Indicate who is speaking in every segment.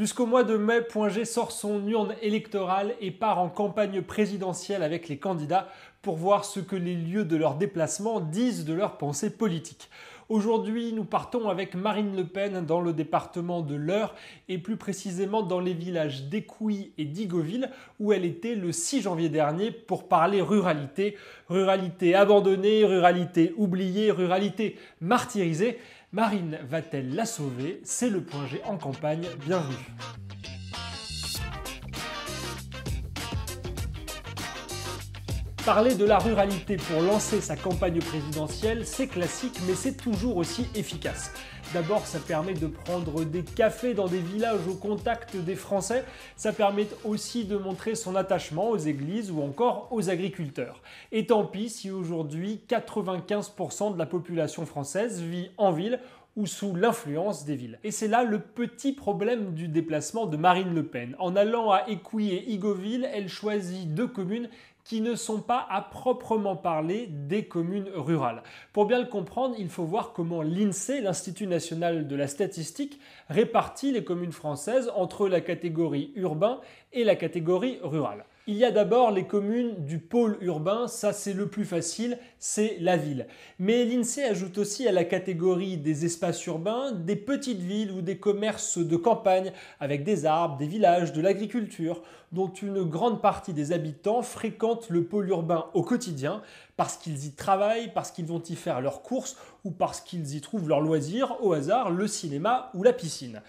Speaker 1: Jusqu'au mois de mai, Point G sort son urne électorale et part en campagne présidentielle avec les candidats pour voir ce que les lieux de leur déplacement disent de leurs pensées politiques. Aujourd'hui, nous partons avec Marine Le Pen dans le département de l'Eure et plus précisément dans les villages d'Écouis et d'Igoville où elle était le 6 janvier dernier pour parler ruralité. Ruralité abandonnée, ruralité oubliée, ruralité martyrisée. Marine va-t-elle la sauver? C'est le Point G en campagne, bienvenue. Parler de la ruralité pour lancer sa campagne présidentielle, c'est classique mais c'est toujours aussi efficace. D'abord, ça permet de prendre des cafés dans des villages au contact des Français. Ça permet aussi de montrer son attachement aux églises ou encore aux agriculteurs. Et tant pis si aujourd'hui 95% de la population française vit en ville ou sous l'influence des villes. Et c'est là le petit problème du déplacement de Marine Le Pen. En allant à Écouis et Igoville, elle choisit deux communes qui ne sont pas à proprement parler des communes rurales. Pour bien le comprendre, il faut voir comment l'INSEE, l'Institut national de la statistique, répartit les communes françaises entre la catégorie urbain et la catégorie rurale. Il y a d'abord les communes du pôle urbain, ça c'est le plus facile, c'est la ville. Mais l'INSEE ajoute aussi à la catégorie des espaces urbains des petites villes ou des commerces de campagne avec des arbres, des villages, de l'agriculture, dont une grande partie des habitants fréquentent le pôle urbain au quotidien parce qu'ils y travaillent, parce qu'ils vont y faire leurs courses ou parce qu'ils y trouvent leurs loisirs, au hasard, le cinéma ou la piscine.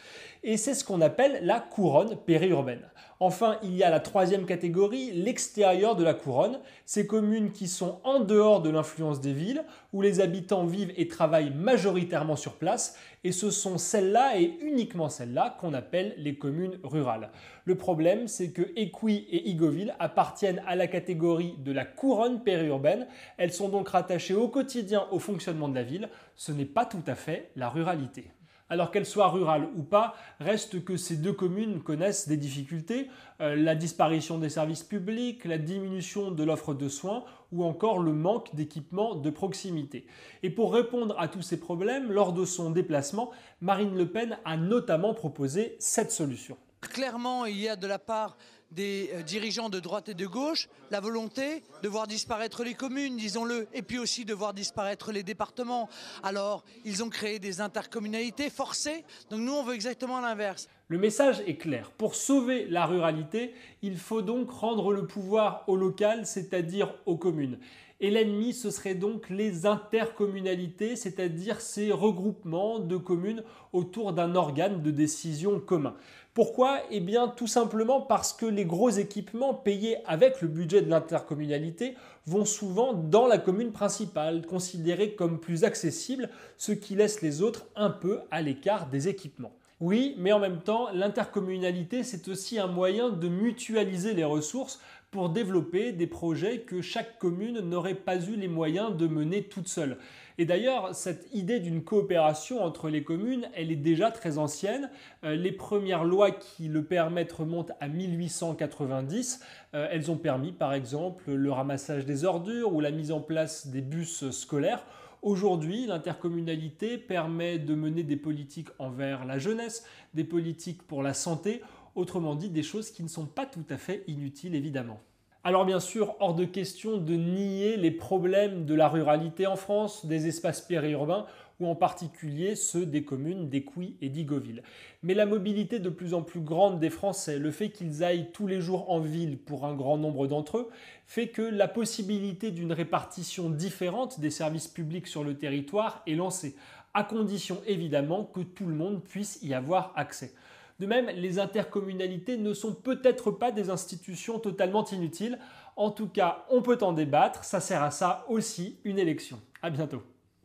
Speaker 1: Et c'est ce qu'on appelle la couronne périurbaine. Enfin, il y a la troisième catégorie, l'extérieur de la couronne, ces communes qui sont en dehors de l'influence des villes, où les habitants vivent et travaillent majoritairement sur place, et ce sont celles-là et uniquement celles-là qu'on appelle les communes rurales. Le problème, c'est que Écouis et Igoville appartiennent à la catégorie de la couronne périurbaine, elles sont donc rattachées au quotidien au fonctionnement de la ville, ce n'est pas tout à fait la ruralité. Alors qu'elles soient rurales ou pas, reste que ces deux communes connaissent des difficultés, la disparition des services publics, la diminution de l'offre de soins ou encore le manque d'équipements de proximité. Et pour répondre à tous ces problèmes, lors de son déplacement, Marine Le Pen a notamment proposé cette solution.
Speaker 2: Clairement, il y a de la part des dirigeants de droite et de gauche la volonté de voir disparaître les communes, disons-le, et puis aussi de voir disparaître les départements. Alors, ils ont créé des intercommunalités forcées, donc nous on veut exactement l'inverse.
Speaker 1: Le message est clair. Pour sauver la ruralité, il faut donc rendre le pouvoir au local, c'est-à-dire aux communes. Et l'ennemi, ce serait donc les intercommunalités, c'est-à-dire ces regroupements de communes autour d'un organe de décision commun. Pourquoi? Eh bien tout simplement parce que les gros équipements payés avec le budget de l'intercommunalité vont souvent dans la commune principale, considérés comme plus accessibles, ce qui laisse les autres un peu à l'écart des équipements. Oui, mais en même temps, l'intercommunalité, c'est aussi un moyen de mutualiser les ressources pour développer des projets que chaque commune n'aurait pas eu les moyens de mener toute seule. Et d'ailleurs, cette idée d'une coopération entre les communes, elle est déjà très ancienne. Les premières lois qui le permettent remontent à 1890. Elles ont permis par exemple le ramassage des ordures ou la mise en place des bus scolaires. Aujourd'hui, l'intercommunalité permet de mener des politiques envers la jeunesse, des politiques pour la santé, autrement dit des choses qui ne sont pas tout à fait inutiles évidemment. Alors bien sûr, hors de question de nier les problèmes de la ruralité en France, des espaces périurbains ou en particulier ceux des communes d'Écouis et d'Igoville. Mais la mobilité de plus en plus grande des Français, le fait qu'ils aillent tous les jours en ville pour un grand nombre d'entre eux, fait que la possibilité d'une répartition différente des services publics sur le territoire est lancée, à condition évidemment que tout le monde puisse y avoir accès. De même, les intercommunalités ne sont peut-être pas des institutions totalement inutiles. En tout cas, on peut en débattre, ça sert à ça aussi une élection. À bientôt.